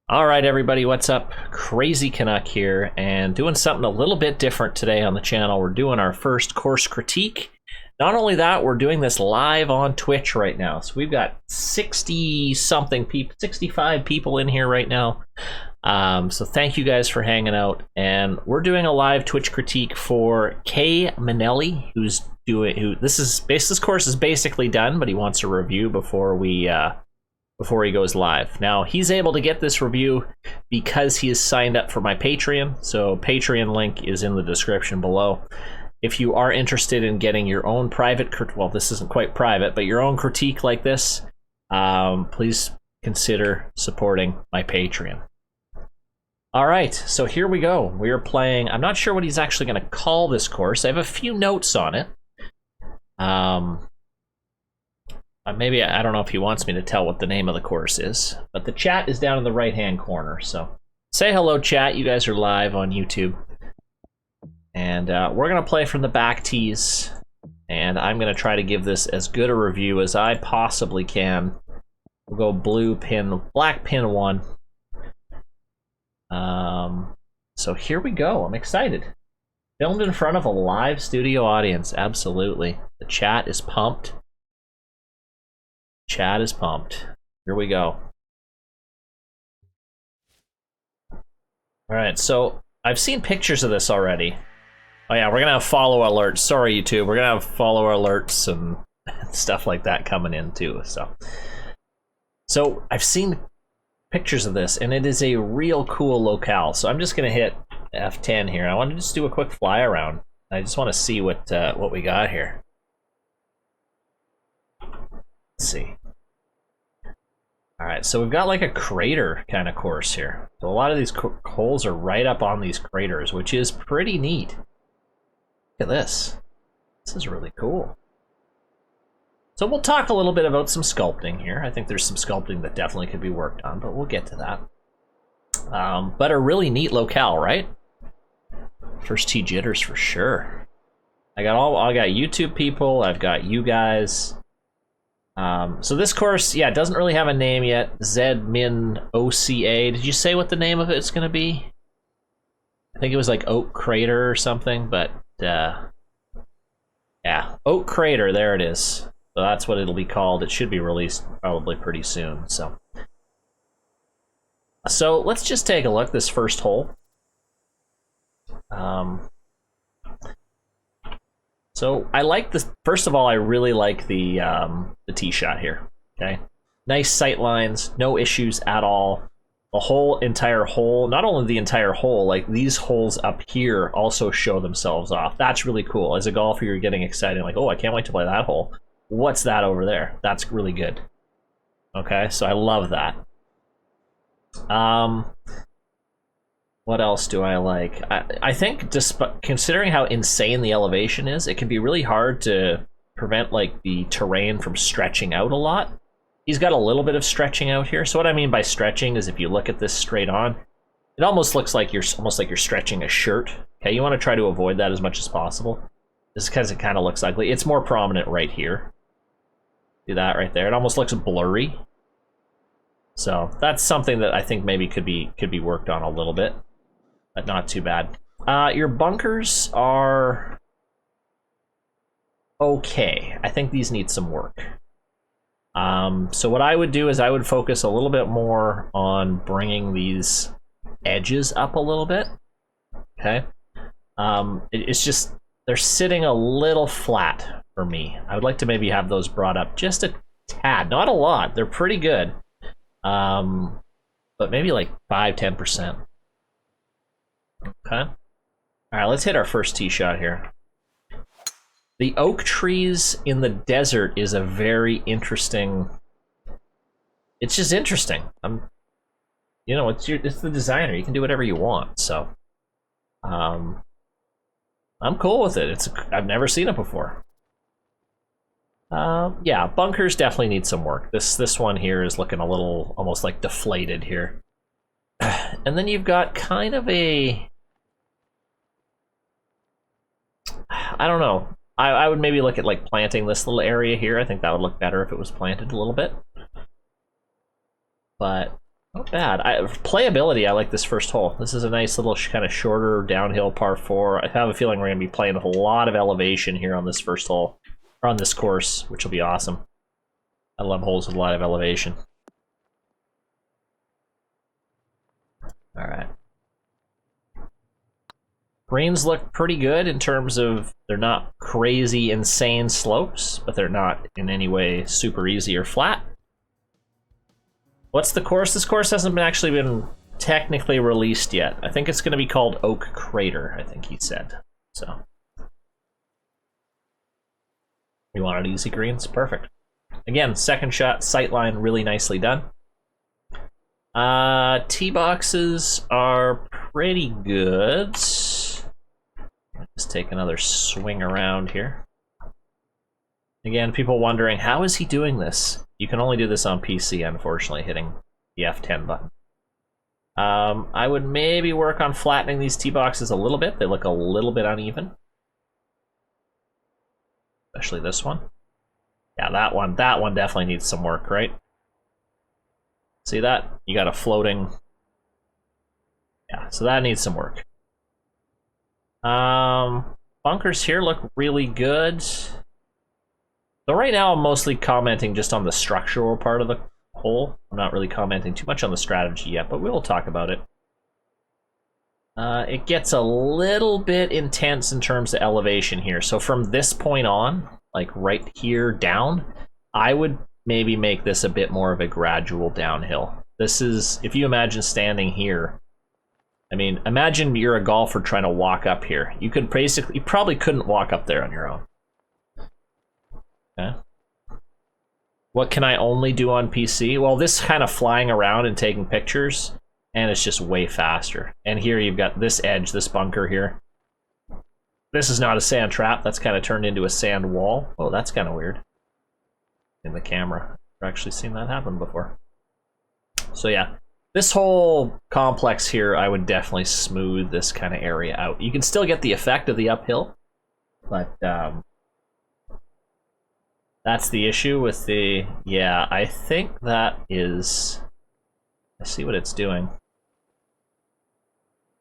All right, everybody, what's up? Crazy Canuck here, and doing something a little bit different today on the channel. We're doing our first course critique. Not only that, we're doing this live on Twitch right now. So we've got 60-something people, 65 people in here right now. So thank you guys for hanging out. And we're doing a live Twitch critique for KMinnelli, this course is basically done, but he wants a review before he goes live. Now, he's able to get this review because he is signed up for my Patreon. So Patreon link is in the description below. If you are interested in getting your own private, well, this isn't quite private, but your own critique like this, please consider supporting my Patreon. All right, so here we go. We are playing, I'm not sure what he's actually going to call this course. I have a few notes on it. Maybe, I don't know if he wants me to tell what the name of the course is, but the chat is down in the right-hand corner, so say hello, chat. You guys are live on YouTube. And we're going to play from the back tees, and I'm going to try to give this as good a review as I possibly can. We'll go black pin 1. So here we go. I'm excited. Filmed in front of a live studio audience, absolutely. The chat is pumped. Chat is pumped. Here we go. All right, so I've seen pictures of this already. Oh yeah, we're gonna have follow alerts. Sorry, YouTube. We're gonna have follow alerts and stuff like that coming in too. So I've seen pictures of this, and it is a real cool locale. So I'm just gonna hit F10 here. I want to just do a quick fly around. I just want to see what we got here. Let's see. All right, so we've got like a crater kind of course here. So a lot of these holes are right up on these craters, which is pretty neat. Look at this. This is really cool. So we'll talk a little bit about some sculpting here. I think there's some sculpting that definitely could be worked on, but we'll get to that. But a really neat locale, right? First tee jitters for sure. I got YouTube people. I've got you guys. So this course, yeah, doesn't really have a name yet. ZMIN-OCA. Did you say what the name of it's going to be? I think it was like Oak Crater or something, but yeah, Oak Crater, there it is. So that's what it'll be called. It should be released probably pretty soon. So let's just take a look at this first hole. So I like this. First of all, I really like the tee shot here. Okay, nice sight lines, no issues at all. The entire hole, not only the entire hole, like these holes up here also show themselves off. That's really cool. As a golfer, you're getting excited, like, oh, I can't wait to play that hole. What's that over there? That's really good. Okay, so I love that. What else do I like? I think just considering how insane the elevation is, it can be really hard to prevent like the terrain from stretching out a lot. He's got a little bit of stretching out here. So what I mean by stretching is if you look at this straight on, it almost looks like you're stretching a shirt. Okay, you want to try to avoid that as much as possible. Just because it kind of looks ugly. It's more prominent right here. Do that right there. It almost looks blurry. So that's something that I think maybe could be worked on a little bit. But not too bad. Your bunkers are okay. I think these need some work. So what I would do is I would focus a little bit more on bringing these edges up a little bit. Okay. It's just, they're sitting a little flat for me. I would like to maybe have those brought up just a tad, not a lot. They're pretty good. But maybe like 5-10%. Okay. All right, let's hit our first tee shot here. The oak trees in the desert is a very interesting. It's just interesting. It's the designer. You can do whatever you want. So, I'm cool with it. I've never seen it before. Yeah, bunkers definitely need some work. This one here is looking a little almost like deflated here. And then you've got kind of a. I don't know. I would maybe look at like planting this little area here. I think that would look better if it was planted a little bit. But Not bad. Playability, I like this first hole. This is a nice little kind of shorter downhill par 4. I have a feeling we're going to be playing with a lot of elevation here on this first hole, or on this course, which will be awesome. I love holes with a lot of elevation. All right. Greens look pretty good in terms of they're not crazy, insane slopes, but they're not in any way super easy or flat. What's the course? This course hasn't actually been technically released yet. I think it's going to be called Oak Crater, I think he said. So, you wanted easy greens? Perfect. Again, second shot, sightline, really nicely done. Tee boxes are pretty good. Let's take another swing around here. Again, people wondering, how is he doing this? You can only do this on PC, unfortunately, hitting the F10 button. I would maybe work on flattening these tee boxes a little bit. They look a little bit uneven. Especially this one. Yeah, that one definitely needs some work, right? See that? You got a floating... Yeah, so that needs some work. Bunkers here look really good. So right now I'm mostly commenting just on the structural part of the hole. I'm not really commenting too much on the strategy yet, but we'll talk about it. It gets a little bit intense in terms of elevation here. So from this point on, like right here down, I would maybe make this a bit more of a gradual downhill. This is, if you imagine standing here, I mean, imagine you're a golfer trying to walk up here. You probably couldn't walk up there on your own. Okay. What can I only do on PC? Well, this kind of flying around and taking pictures, and it's just way faster. And here you've got this edge, this bunker here. This is not a sand trap. That's kind of turned into a sand wall. Oh, that's kind of weird. In the camera. I've actually seen that happen before. So yeah, this whole complex here, I would definitely smooth this kind of area out. You can still get the effect of the uphill, but that's the issue with the... Yeah, I think that is... I see what it's doing.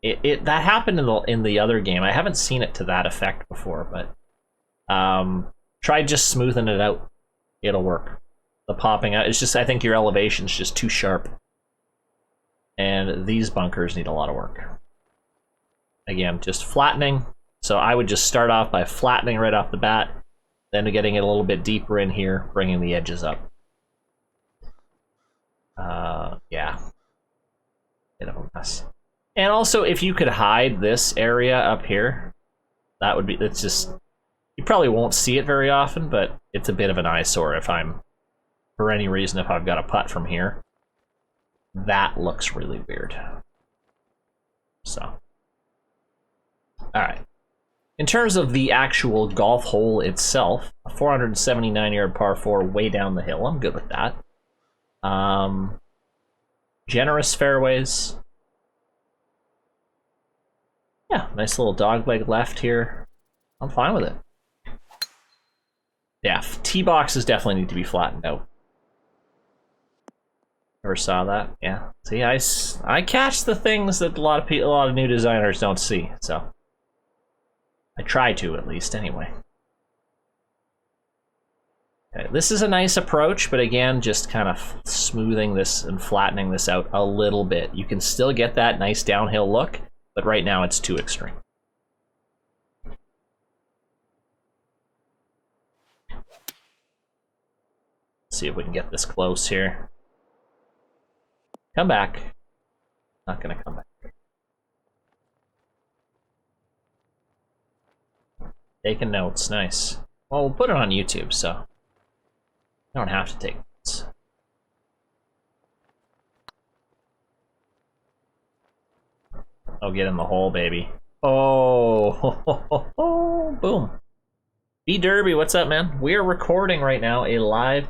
That happened in the other game. I haven't seen it to that effect before, but try just smoothing it out. It'll work. The popping out, it's just, I think your elevation's just too sharp. And these bunkers need a lot of work. Again, just flattening. So I would just start off by flattening right off the bat, then getting it a little bit deeper in here, bringing the edges up. Yeah. Bit of a mess. And also, if you could hide this area up here, that would be, it's just, you probably won't see it very often, but it's a bit of an eyesore if I'm, for any reason, if I've got a putt from here. That looks really weird. So. Alright. In terms of the actual golf hole itself, a 479-yard par 4 way down the hill. I'm good with that. Generous fairways. Yeah, nice little dogleg left here. I'm fine with it. Yeah, tee boxes definitely need to be flattened out. Ever saw that? Yeah. See, I catch the things that a lot of new designers don't see. So I try to, at least, anyway. Okay, this is a nice approach, but again, just kind of smoothing this and flattening this out a little bit. You can still get that nice downhill look, but right now it's too extreme. Let's see if we can get this close here. Come back. Not gonna come back. Taking notes, nice. Well, we'll put it on YouTube, so you don't have to take notes. Oh, get in the hole, baby. Oh, boom. B Derby, what's up, man? We are recording right now a live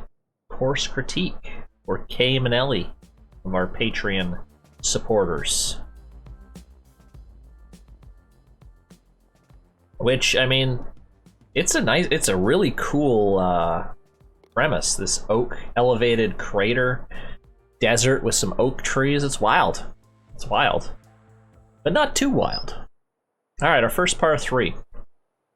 course critique for KMinnelli of our Patreon supporters. Which, I mean, it's a really cool premise, this oak elevated crater. desert with some oak trees. It's wild. It's wild. But not too wild. All right, our first par 3.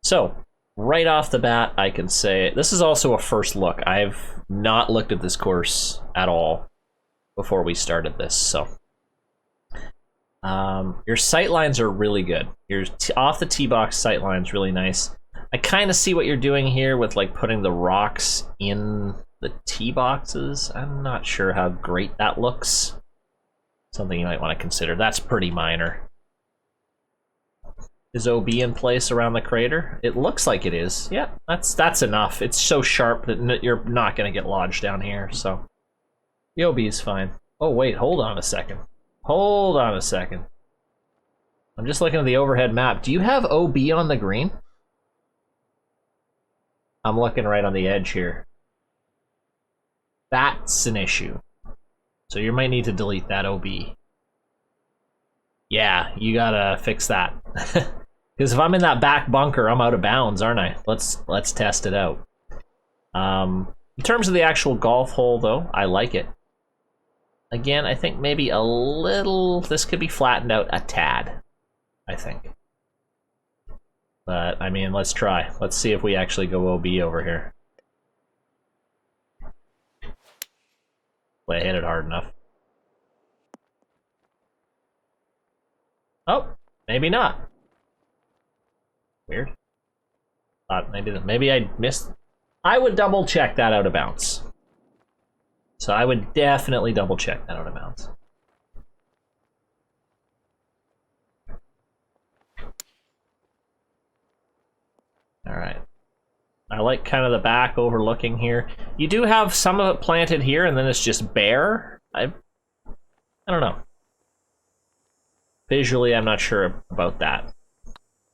So, right off the bat, I can say, this is also a first look. I've not looked at this course at all before we started this, so. Your sight lines are really good. Your off the tee box sight line's really nice. I kind of see what you're doing here with like putting the rocks in the tee boxes. I'm not sure how great that looks. Something you might want to consider. That's pretty minor. Is OB in place around the crater? It looks like it is. Yeah, that's enough. It's so sharp that you're not going to get lodged down here, so the OB is fine. Oh wait, hold on a second. Hold on a second. I'm just looking at the overhead map. Do you have OB on the green? I'm looking right on the edge here. That's an issue. So you might need to delete that OB. Yeah, you gotta fix that. Because if I'm in that back bunker, I'm out of bounds, aren't I? Let's test it out. In terms of the actual golf hole, though, I like it. Again, I think maybe a little... This could be flattened out a tad, I think. But, I mean, let's try. Let's see if we actually go OB over here. I hit it hard enough. Oh, maybe not. Weird. Maybe I missed. I would double check that out of bounds. So I would definitely double check that out of bounds. All right. I like kind of the back overlooking here. You do have some of it planted here, and then it's just bare. I don't know. Visually, I'm not sure about that.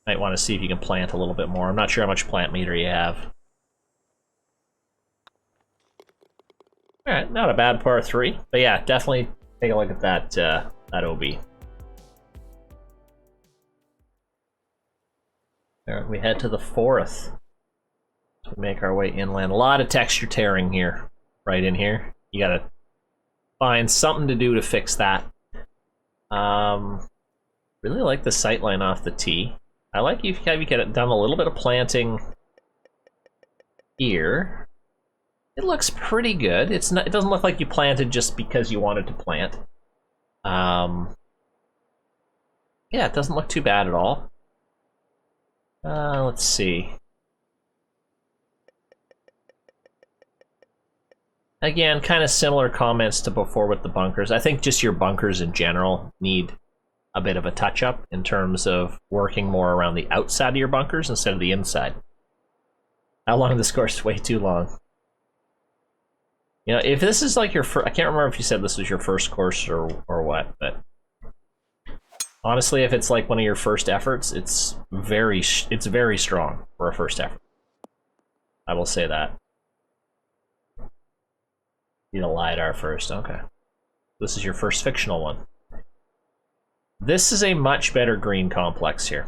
Might want to see if you can plant a little bit more. I'm not sure how much plant meter you have. All right, not a bad par 3, but yeah, definitely take a look at that that OB. All right, we head to the 4th. So we make our way inland. A lot of texture tearing here, right in here. You gotta find something to do to fix that. Really like the sight line off the tee. I like you have you get done a little bit of planting here. It looks pretty good. It's not. It doesn't look like you planted just because you wanted to plant. Yeah, it doesn't look too bad at all. Let's see. Again, kind of similar comments to before with the bunkers. I think just your bunkers in general need a bit of a touch-up in terms of working more around the outside of your bunkers instead of the inside. How long this course is way too long. You know, if this is like your first... I can't remember if you said this was your first course or what, but... Honestly, if it's like one of your first efforts, it's very strong for a first effort. I will say that. Need a LiDAR first, okay. This is your first fictional one. This is a much better green complex here.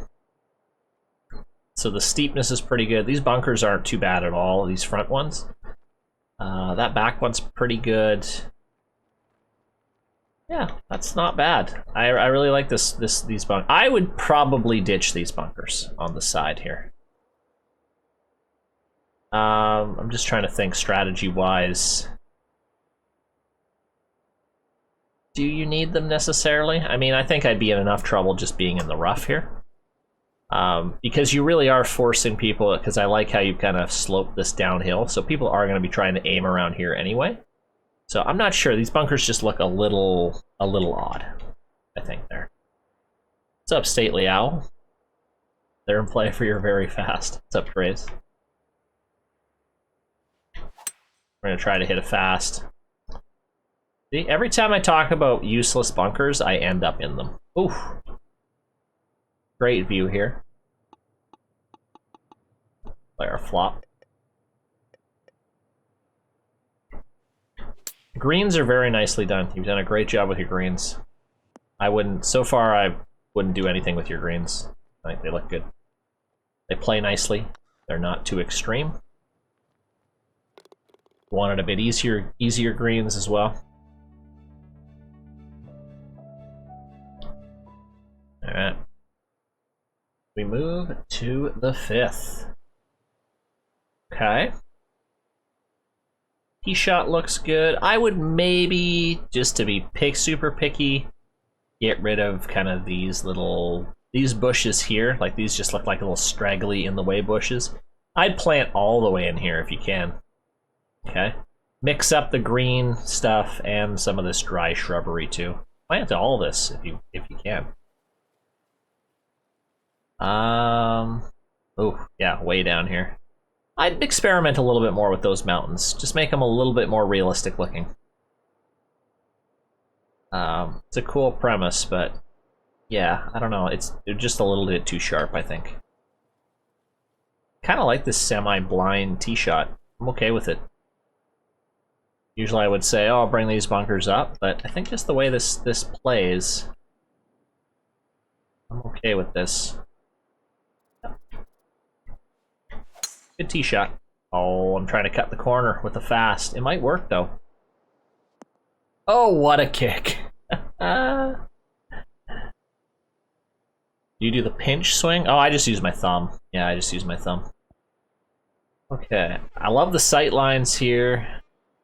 So the steepness is pretty good. These bunkers aren't too bad at all, these front ones. That back one's pretty good. Yeah, that's not bad. I really like these bunkers. I would probably ditch these bunkers on the side here. I'm just trying to think strategy-wise. Do you need them necessarily? I mean, I think I'd be in enough trouble just being in the rough here. Because you really are forcing people, because I like how you kind of slope this downhill, so people are going to be trying to aim around here anyway. So I'm not sure. These bunkers just look a little odd, I think, there. What's up, Stately Owl? They're in play for your very fast. What's up, Trace? We're going to try to hit it fast. See, every time I talk about useless bunkers, I end up in them. Oof. Great view here. Play our flop. Greens are very nicely done. You've done a great job with your greens. So far I wouldn't do anything with your greens. I think they look good. They play nicely. They're not too extreme. Wanted a bit easier greens as well. All right. We move to the 5th. Okay. Tee shot looks good. I would maybe, just to be super picky, get rid of kind of these bushes here. Like these just look like little straggly in the way bushes. I'd plant all the way in here if you can. Okay. Mix up the green stuff and some of this dry shrubbery too. Plant all this if you can. Oh, yeah, way down here. I'd experiment a little bit more with those mountains. Just make them a little bit more realistic looking. It's a cool premise, but yeah, I don't know. They're just a little bit too sharp, I think. Kind of like this semi-blind tee shot. I'm okay with it. Usually I would say, oh, I'll bring these bunkers up, but I think just the way this plays, I'm okay with this. Good tee shot. Oh, I'm trying to cut the corner with the fast. It might work, though. Oh, what a kick. Do you do the pinch swing? Oh, I just use my thumb. Yeah, I just use my thumb. Okay. I love the sight lines here.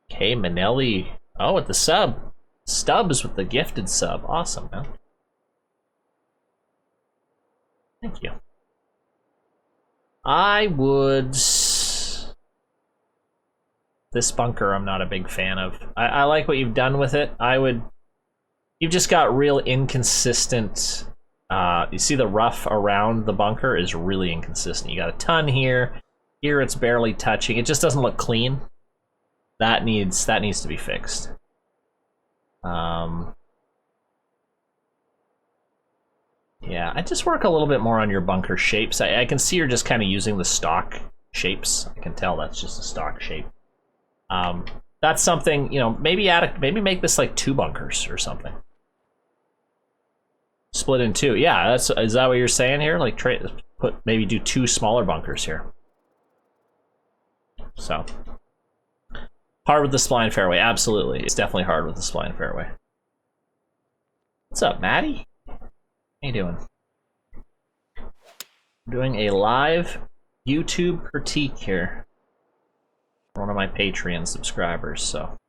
KMinnelli. Oh, with the sub. Stubbs with the gifted sub. Awesome, man. Thank you. I would... This bunker I'm not a big fan of. I like what you've done with it. You've just got real inconsistent... you see the rough around the bunker is really inconsistent. You got a ton here. Here it's barely touching. It just doesn't look clean. That needs to be fixed. Yeah, I just work a little bit more on your bunker shapes. I can see you're just kind of using the stock shapes. I can tell that's just a stock shape. That's something, you know, maybe make this like 2 bunkers or something. Split in 2. Yeah, is that what you're saying here? Like maybe do 2 smaller bunkers here. So hard with the spline fairway, absolutely. It's definitely hard with the spline fairway. What's up, Maddie? How you doing? I'm doing a live YouTube critique here. One of my Patreon subscribers, so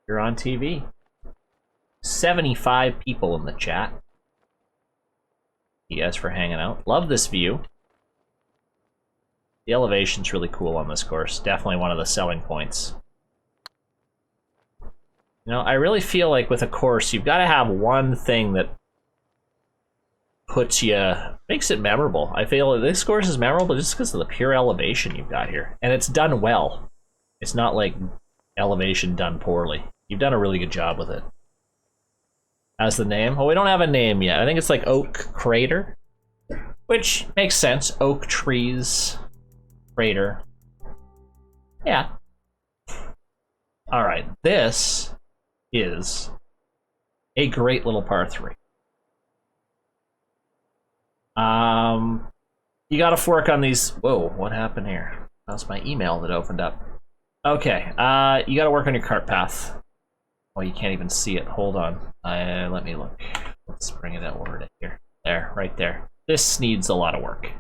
you're on TV. 75 people in the chat. Thank you guys for hanging out. Love this view. The elevation's really cool on this course. Definitely one of the selling points. You know, I really feel like with a course, you've got to have one thing that makes it memorable. I feel this course is memorable just because of the pure elevation you've got here. And it's done well. It's not like elevation done poorly. You've done a really good job with it. As the name? Oh, we don't have a name yet. I think it's like Oak Crater, which makes sense. Oak trees, crater. Yeah. All right, this is a great little par 3. You gotta work on these. Whoa, what happened here? That's my email that opened up. Okay, you gotta work on your cart path. Oh, you can't even see it. Hold on. Let me look. Let's bring it outward here. There, right there. This needs a lot of work.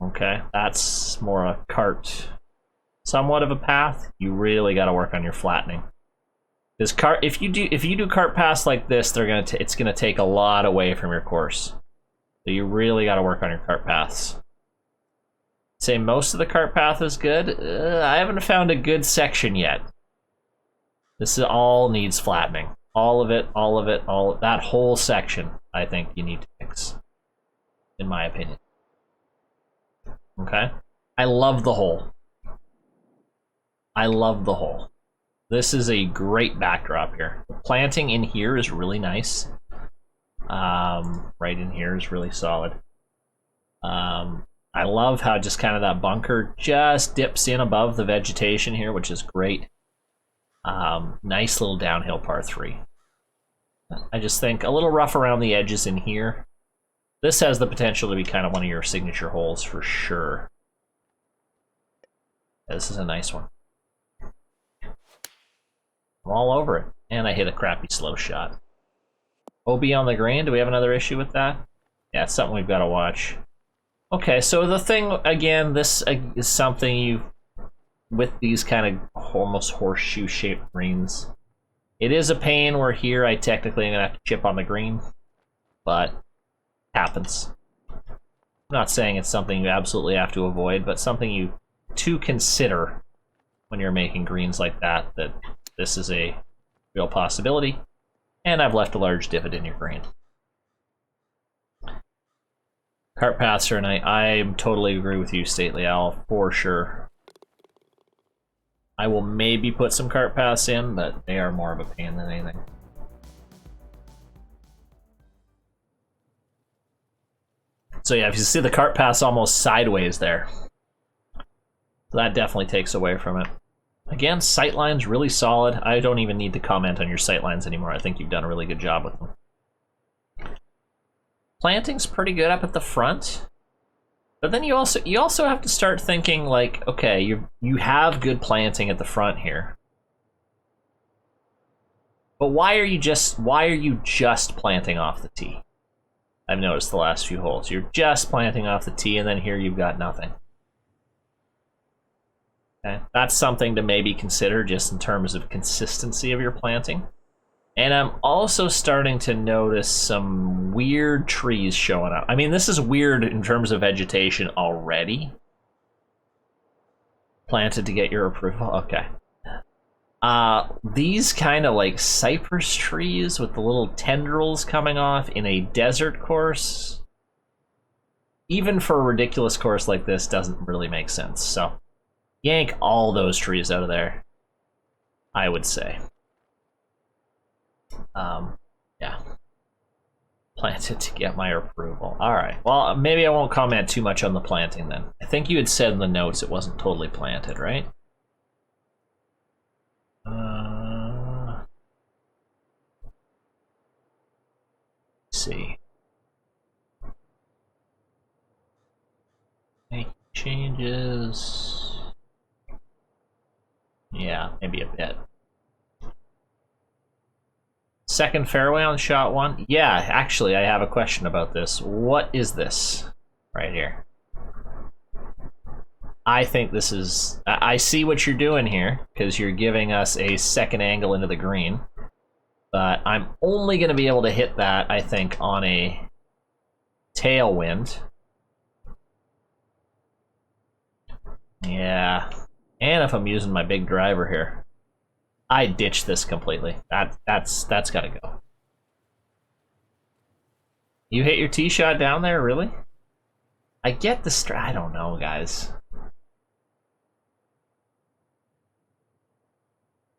Okay, that's more a cart, somewhat of a path. You really got to work on your flattening. This cart, if you do cart paths like this, it's gonna take a lot away from your course. So you really got to work on your cart paths. Say most of the cart path is good. I haven't found a good section yet. This all needs flattening. All of it, that whole section, I think you need to fix, in my opinion. Okay? I love the hole. I love the hole. This is a great backdrop here. The planting in here is really nice. Right in here is really solid. I love how just kind of that bunker just dips in above the vegetation here, which is great. Nice little downhill par 3. I just think a little rough around the edges in here. This has the potential to be kind of one of your signature holes for sure. This is a nice one. I'm all over it. And I hit a crappy slow shot. OB on the green, do we have another issue with that? Yeah, it's something we've got to watch. Okay, so the thing, again, this is something you, with these kind of almost horseshoe-shaped greens, it is a pain where here I technically am going to have to chip on the green, but happens. I'm not saying it's something you absolutely have to avoid, but something you to consider when you're making greens like that this is a real possibility, and I've left a large divot in your green. Cart paths are nice. I totally agree with you, Stately Owl, for sure. I will maybe put some cart paths in, but they are more of a pain than anything. So yeah, if you see the cart paths almost sideways there, that definitely takes away from it. Again, sightlines really solid. I don't even need to comment on your sightlines anymore. I think you've done a really good job with them. Planting's pretty good up at the front, but then you also have to start thinking like, okay, you have good planting at the front here, but why are you just planting off the tee? I've noticed the last few holes you're just planting off the tee, and then here you've got nothing. Okay, that's something to maybe consider just in terms of consistency of your planting. And I'm also starting to notice some weird trees showing up. I mean, this is weird in terms of vegetation already. Planted to get your approval, okay. These kind of like cypress trees with the little tendrils coming off in a desert course, even for a ridiculous course like this, doesn't really make sense. So yank all those trees out of there, I would say. Yeah. Planted to get my approval. Alright, well, maybe I won't comment too much on the planting then. I think you had said in the notes it wasn't totally planted, right? Let's see. Make changes. Yeah, maybe a bit. Second fairway on shot one? Yeah, actually, I have a question about this. What is this right here? I think this is... I see what you're doing here, because you're giving us a second angle into the green. But I'm only going to be able to hit that, I think, on a tailwind. Yeah. And if I'm using my big driver here. I ditched this completely. That's gotta go. You hit your tee shot down there, really? I get the I don't know, guys.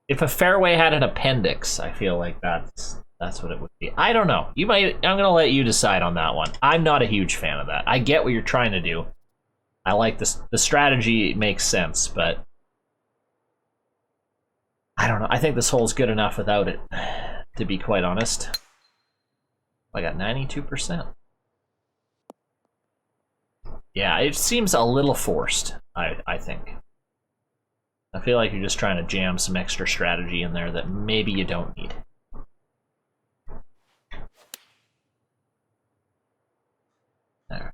If a fairway had an appendix, I feel like that's what it would be. I don't know. I'm gonna let you decide on that one. I'm not a huge fan of that. I get what you're trying to do. I like this. The strategy makes sense, but I don't know. I think this hole's good enough without it, to be quite honest. I got 92%. Yeah, it seems a little forced, I think. I feel like you're just trying to jam some extra strategy in there that maybe you don't need. There.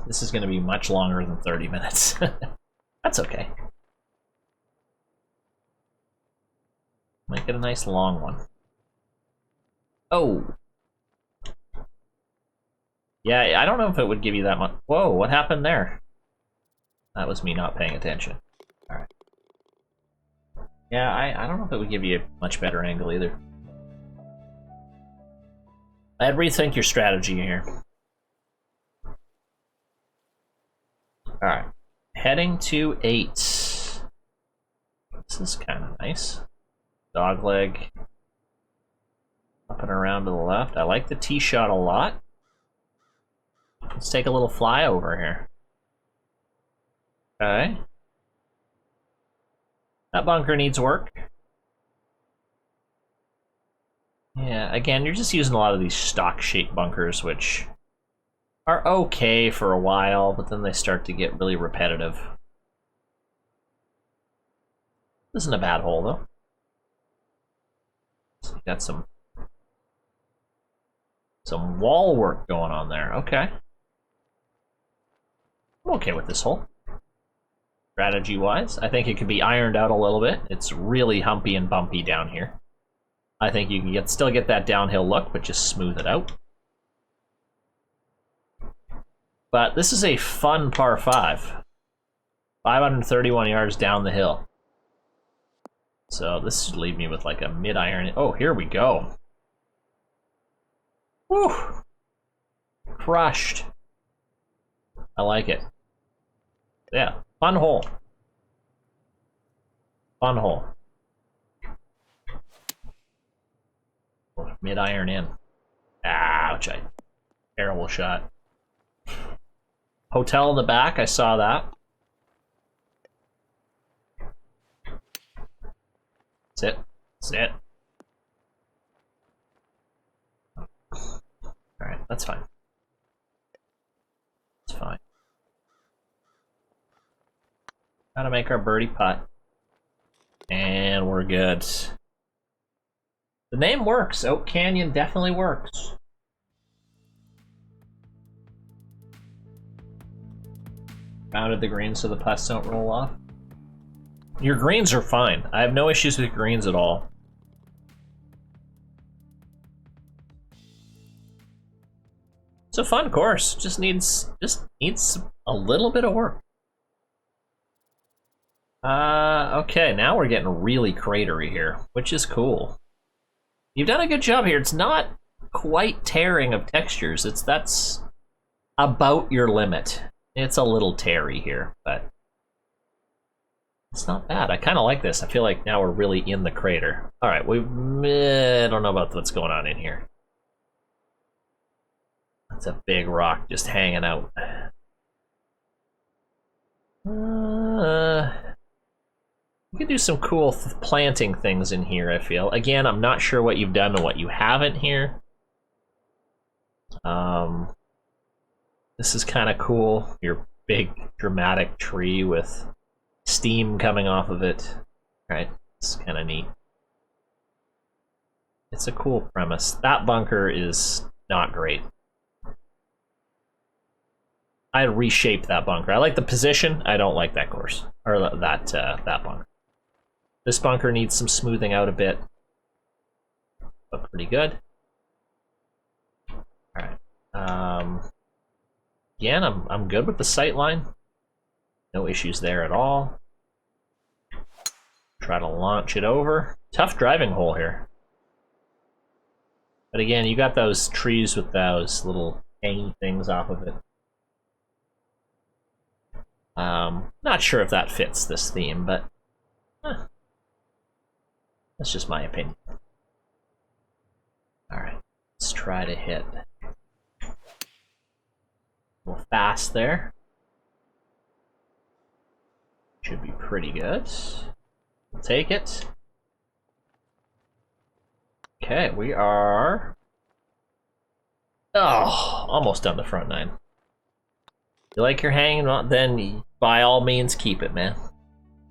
This is going to be much longer than 30 minutes. That's okay. Make it a nice long one. Oh. Yeah, I don't know if it would give you that much. Whoa, what happened there? That was me not paying attention. Alright. Yeah, I don't know if it would give you a much better angle either. I'd rethink your strategy here. Alright. Heading to 8. This is kind of nice. Dogleg. Up and around to the left. I like the tee shot a lot. Let's take a little flyover here. Okay. That bunker needs work. Yeah, again, you're just using a lot of these stock-shaped bunkers, which are okay for a while, but then they start to get really repetitive. This isn't a bad hole, though. So you Got some wall work going on there. Okay. I'm okay with this hole. Strategy-wise, I think it could be ironed out a little bit. It's really humpy and bumpy down here. I think you can still get that downhill look, but just smooth it out. But this is a fun par 5. 531 yards down the hill. So this should leave me with like a mid-iron. Oh, here we go. Woo! Crushed. I like it. Yeah, fun hole. Fun hole. Mid-iron in. Ouch, terrible shot. Hotel in the back, I saw that. Sit. Sit. Alright, that's fine. It's fine. Gotta make our birdie putt. And we're good. The name works. Oak Canyon definitely works. Rounded the greens so the putts don't roll off. Your greens are fine. I have no issues with greens at all. It's a fun course. Just needs a little bit of work. Okay, now we're getting really cratery here, which is cool. You've done a good job here. It's not quite tearing of textures. That's about your limit. It's a little teary here, but it's not bad. I kind of like this. I feel like now we're really in the crater. All right, I don't know about what's going on in here. That's a big rock just hanging out. You can do some cool planting things in here, I feel. Again, I'm not sure what you've done and what you haven't here. This is kind of cool. Your big dramatic tree with steam coming off of it. Right, it's kind of neat. It's a cool premise. That bunker is not great. I'd reshape that bunker. I like the position. I don't like that course or that bunker. This bunker needs some smoothing out a bit, but pretty good. All right. Again, I'm good with the sight line. No issues there at all. Try to launch it over. Tough driving hole here. But again, you got those trees with those little hanging things off of it. Not sure if that fits this theme, but that's just my opinion. All right, let's try to hit a little fast there. Should be pretty good. We'll take it. Okay, we are almost done the front nine. You like your hang? Then by all means keep it, man.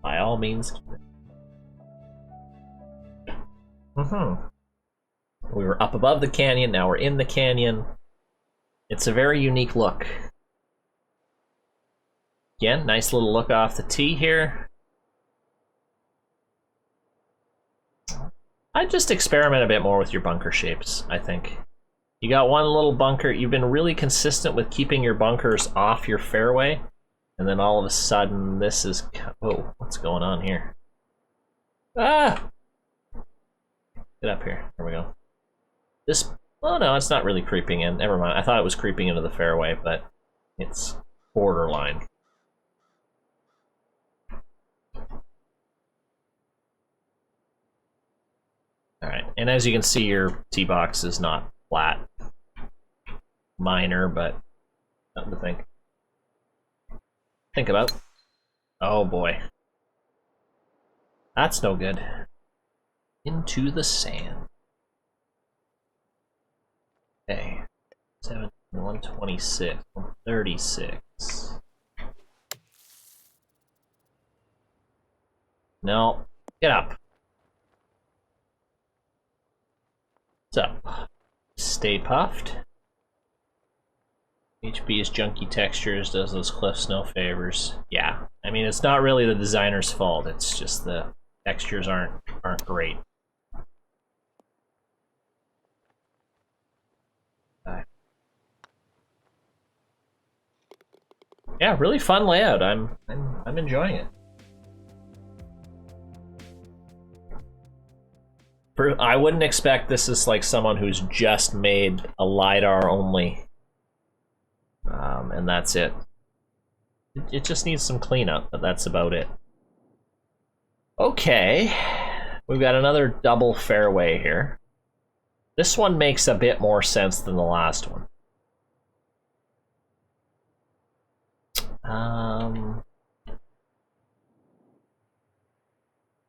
By all means keep it. We were up above the canyon, now we're in the canyon. It's a very unique look. Again, nice little look off the tee here. I'd just experiment a bit more with your bunker shapes, I think. You got one little bunker. You've been really consistent with keeping your bunkers off your fairway. And then all of a sudden, this is... Oh, what's going on here? Ah! Get up here. There we go. This... Oh, no, it's not really creeping in. Never mind. I thought it was creeping into the fairway, but it's borderline. All right, and as you can see, your tee box is not flat. Minor, but nothing to think about. Oh boy. That's no good. Into the sand. Okay. 7, 126, 136. No. Get up. What's up? Stay puffed. HB's junky textures does those cliffs no favors. Yeah, I mean, it's not really the designer's fault. It's just the textures aren't great. Yeah, really fun layout. I'm enjoying it. I wouldn't expect this is like someone who's just made a LiDAR only, and that's it. It just needs some cleanup, but that's about it. Okay, we've got another double fairway here. This one makes a bit more sense than the last one.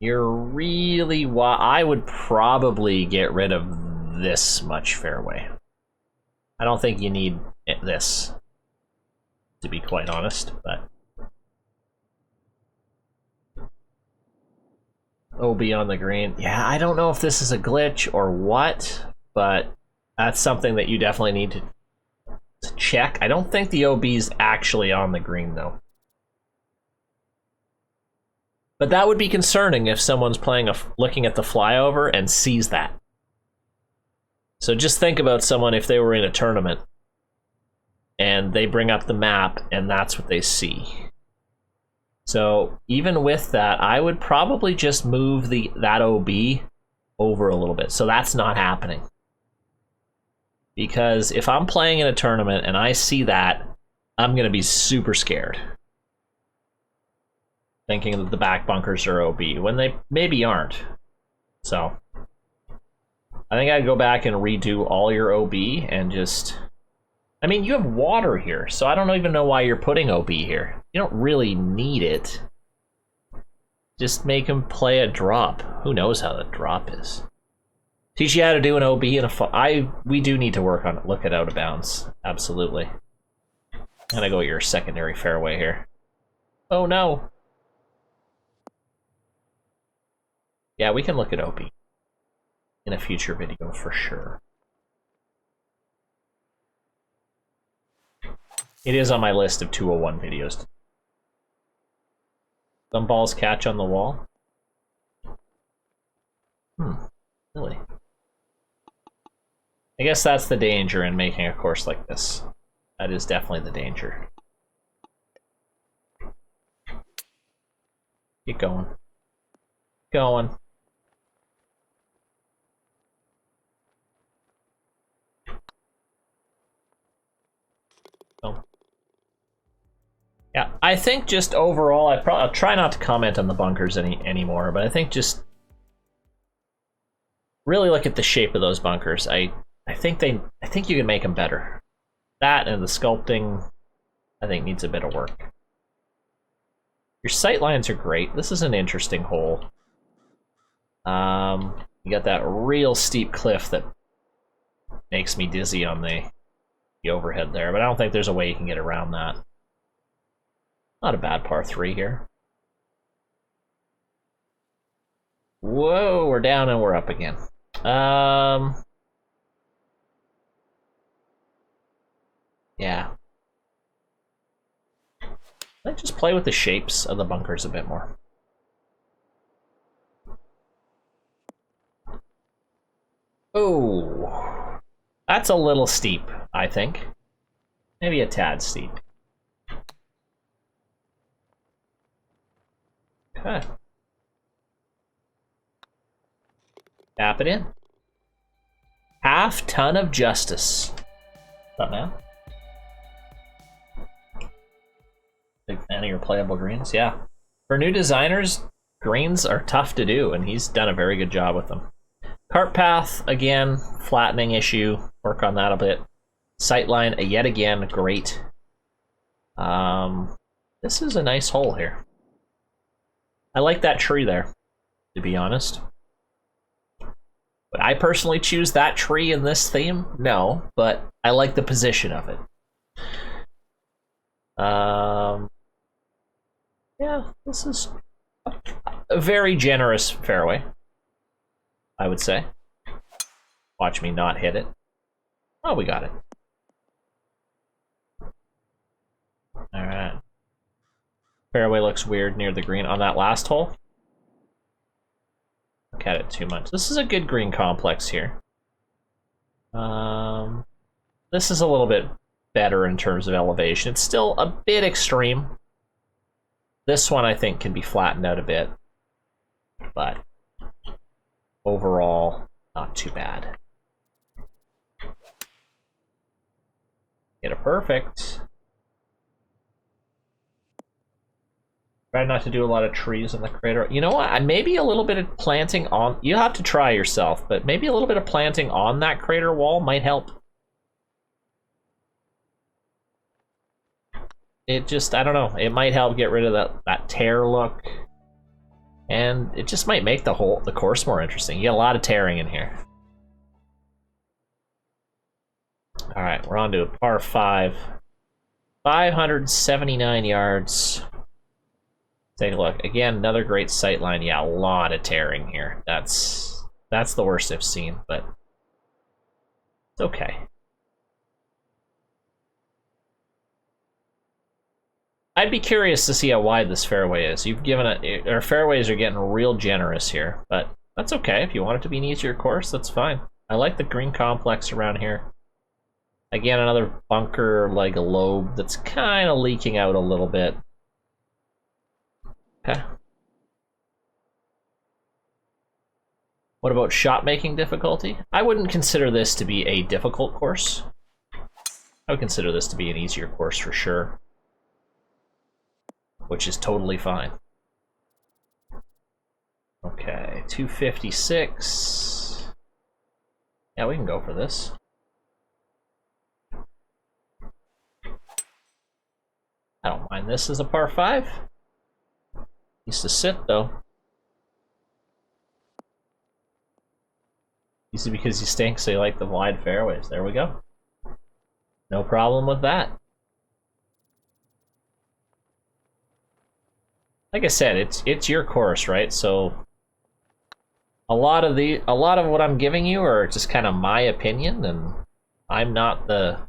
You're really I would probably get rid of this much fairway. I don't think you need this, to be quite honest, but OB on the green. Yeah, I don't know if this is a glitch or what, but that's something that you definitely need to check. I don't think the OB's actually on the green though. But that would be concerning if someone's looking at the flyover and sees that. So just think about someone if they were in a tournament and they bring up the map and that's what they see. So even with that, I would probably just move that OB over a little bit. So that's not happening. Because if I'm playing in a tournament and I see that, I'm going to be super scared. Thinking that the back bunkers are OB when they maybe aren't. So I think I'd go back and redo all your OB and just, I mean, you have water here, so I don't even know why you're putting OB here. You don't really need it. Just make him play a drop. Who knows how the drop is? Teach you how to do an OB and we do need to work on it. Look at out of bounds. Absolutely. I'm gonna go with your secondary fairway here. Oh no. Yeah, we can look at OB in a future video for sure. It is on my list of 201 videos. Some balls catch on the wall. Really? I guess that's the danger in making a course like this. That is definitely the danger. Keep going. Going. Oh. Yeah, I think just overall, I'll try not to comment on the bunkers anymore, but I think just really look at the shape of those bunkers. I think you can make them better. That and the sculpting, I think, needs a bit of work. Your sight lines are great. This is an interesting hole. You got that real steep cliff that makes me dizzy on the overhead there, but I don't think there's a way you can get around that. Not a bad par 3 here. Whoa, we're down and we're up again. Yeah. Let's just play with the shapes of the bunkers a bit more. Oh, that's a little steep, I think. Maybe a tad steep. Okay. Tap it in. Half ton of justice. What's up, man? Big fan of your playable greens? Yeah. For new designers, greens are tough to do, and he's done a very good job with them. Cart path, again, flattening issue. Work on that a bit. Sightline, yet again, great. This is a nice hole here. I like that tree there, to be honest. Would I personally choose that tree in this theme? No, but I like the position of it. Yeah, this is a very generous fairway, I would say. Watch me not hit it. Oh, we got it. Alright. Fairway looks weird near the green on that last hole. Look at it too much. This is a good green complex here. This is a little bit better in terms of elevation. It's still a bit extreme. This one I think can be flattened out a bit. But overall, not too bad. Get a perfect. Try not to do a lot of trees in the crater. You know what? Maybe a little bit of planting on... You have to try yourself, but maybe a little bit of planting on that crater wall might help. It just, I don't know. It might help get rid of that tear look. And it just might make the course more interesting. You get a lot of tearing in here. Alright, we're on to a par 5. 579 yards. Take a look. Again, another great sight line. Yeah, a lot of tearing here. That's the worst I've seen, but it's okay. I'd be curious to see how wide this fairway is. You've given it, our fairways are getting real generous here, but that's okay. If you want it to be an easier course, that's fine. I like the green complex around here. Again, another bunker, like a lobe that's kind of leaking out a little bit. Okay. What about shot making difficulty? I wouldn't consider this to be a difficult course. I would consider this to be an easier course for sure. Which is totally fine. Okay, 256. Yeah, we can go for this. I don't mind this as a par 5. Needs to sit though. Easy because you stink, so you like the wide fairways. There we go. No problem with that. Like I said, it's your course, right? So a lot of what I'm giving you are just kind of my opinion, and I'm not the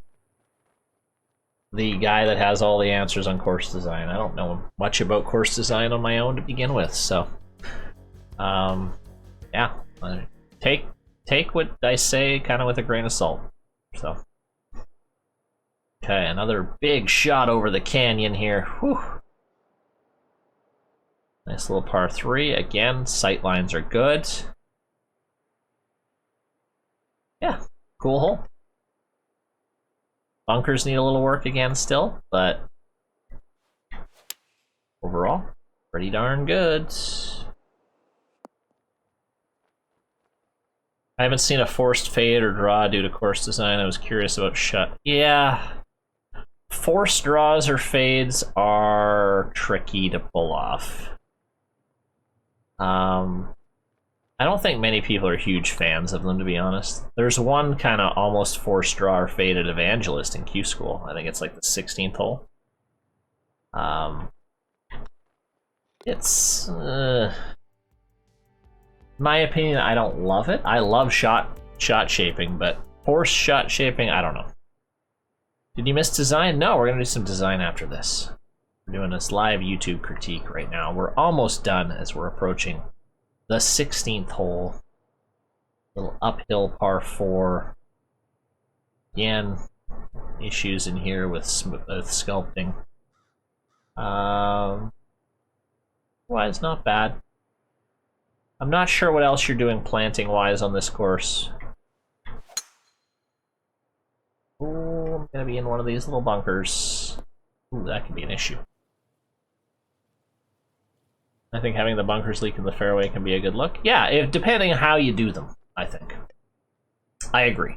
guy that has all the answers on course design. I don't know much about course design on my own to begin with, so yeah, take what I say kind of with a grain of salt. So okay, another big shot over the canyon here. Whew. Nice little par 3. Again, sight lines are good. Yeah, cool hole. Bunkers need a little work again still, but overall, pretty darn good. I haven't seen a forced fade or draw due to course design. I was curious about shot. Yeah, forced draws or fades are tricky to pull off. I don't think many people are huge fans of them, to be honest. There's one kind of almost forced draw or faded Evangelist in Q School. I think it's like the 16th hole. It's my opinion, I don't love it. I love shot shaping, but forced shot shaping, I don't know. Did you miss design? No, we're gonna do some design after this. We're doing this live YouTube critique right now. We're almost done as we're approaching the 16th hole. Little uphill par 4. Again, issues in here with sculpting. Well, it's not bad. I'm not sure what else you're doing planting-wise on this course. Ooh, I'm gonna be in one of these little bunkers. Ooh, that could be an issue. I think having the bunkers leak in the fairway can be a good look. Yeah, depending on how you do them, I think. I agree.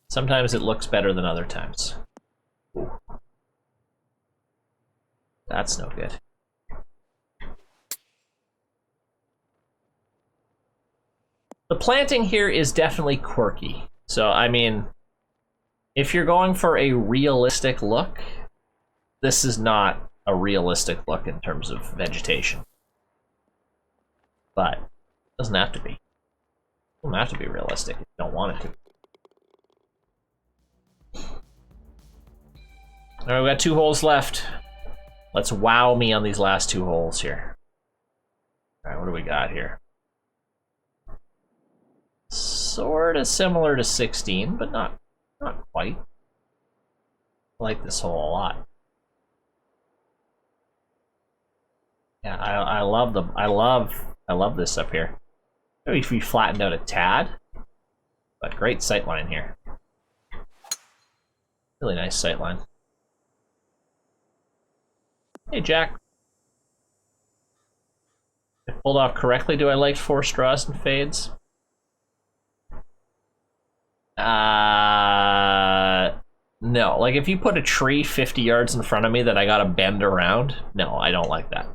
Sometimes it looks better than other times. Ooh. That's no good. The planting here is definitely quirky. So, I mean, if you're going for a realistic look, this is not a realistic look in terms of vegetation. But it doesn't have to be. Doesn't have to be realistic if you don't want it to. Alright, we got 2 holes left. Let's wow me on these last 2 holes here. Alright, what do we got here? Sort of similar to 16, but not quite. I like this hole a lot. Yeah, I love this up here. Maybe if we flattened out a tad, but great sightline here. Really nice sightline. Hey, Jack. If pulled off correctly, do I like 4 straws and fades? No. Like, if you put a tree 50 yards in front of me that I gotta bend around, no, I don't like that.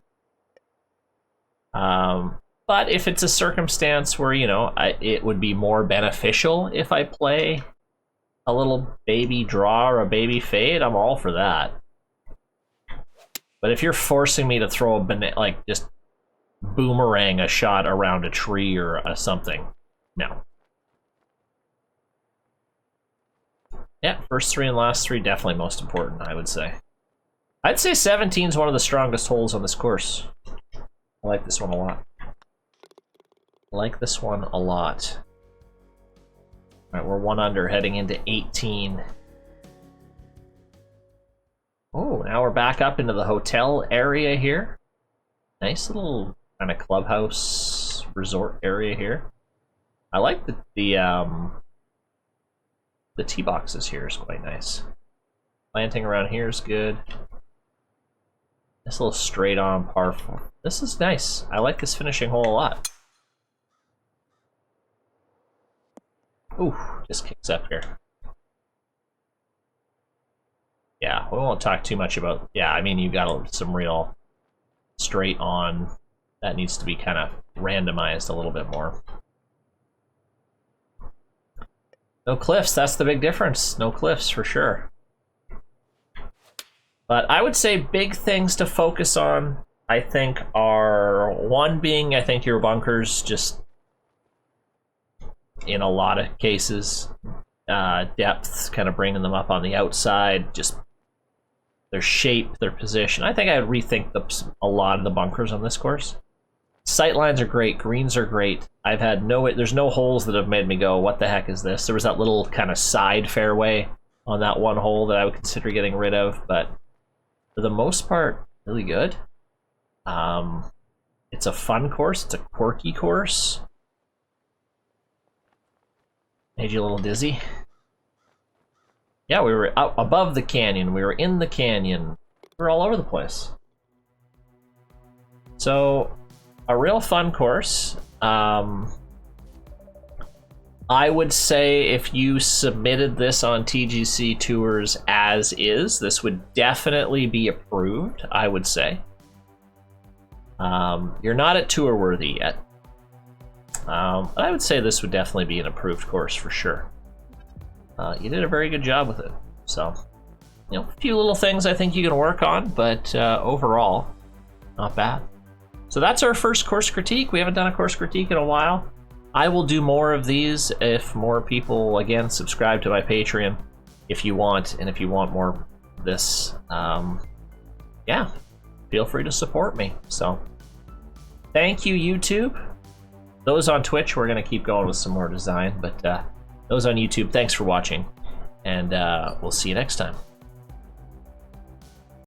But if it's a circumstance where, you know, it would be more beneficial if I play a little baby draw or a baby fade, I'm all for that. But if you're forcing me to throw a like just boomerang a shot around a tree or something, no. Yeah, first 3 and last 3 definitely most important, I would say. I'd say 17 is one of the strongest holes on this course. I like this one a lot. I like this one a lot. All right, we're 1 under heading into 18. Oh, now we're back up into the hotel area here. Nice little kind of clubhouse resort area here. I like the tee boxes here is quite nice. Planting around here is good. This little straight on par 4. This is nice. I like this finishing hole a lot. Ooh, just kicks up here. Yeah, we won't talk too much about. Yeah, I mean, you got some real straight on. That needs to be kind of randomized a little bit more. No cliffs, that's the big difference. No cliffs for sure. But I would say big things to focus on, I think, are one being, I think, your bunkers, just in a lot of cases. Depth, kind of bringing them up on the outside, just their shape, their position. I think I would rethink a lot of the bunkers on this course. Sightlines are great, greens are great. I've had there's no holes that have made me go, what the heck is this? There was that little kind of side fairway on that one hole that I would consider getting rid of, but for the most part, really good. It's a fun course, it's a quirky course. Made you a little dizzy. Yeah, we were up above the canyon, we were in the canyon. We were all over the place. So, a real fun course. I would say if you submitted this on TGC Tours as is, this would definitely be approved, I would say. You're not at tour worthy yet. But I would say this would definitely be an approved course for sure. You did a very good job with it. So, you know, a few little things I think you can work on, but overall, not bad. So that's our first course critique. We haven't done a course critique in a while. I will do more of these if more people, again, subscribe to my Patreon if you want, and if you want more of this, yeah, feel free to support me. So, thank you, YouTube. Those on Twitch, we're going to keep going with some more design, but those on YouTube, thanks for watching, and we'll see you next time.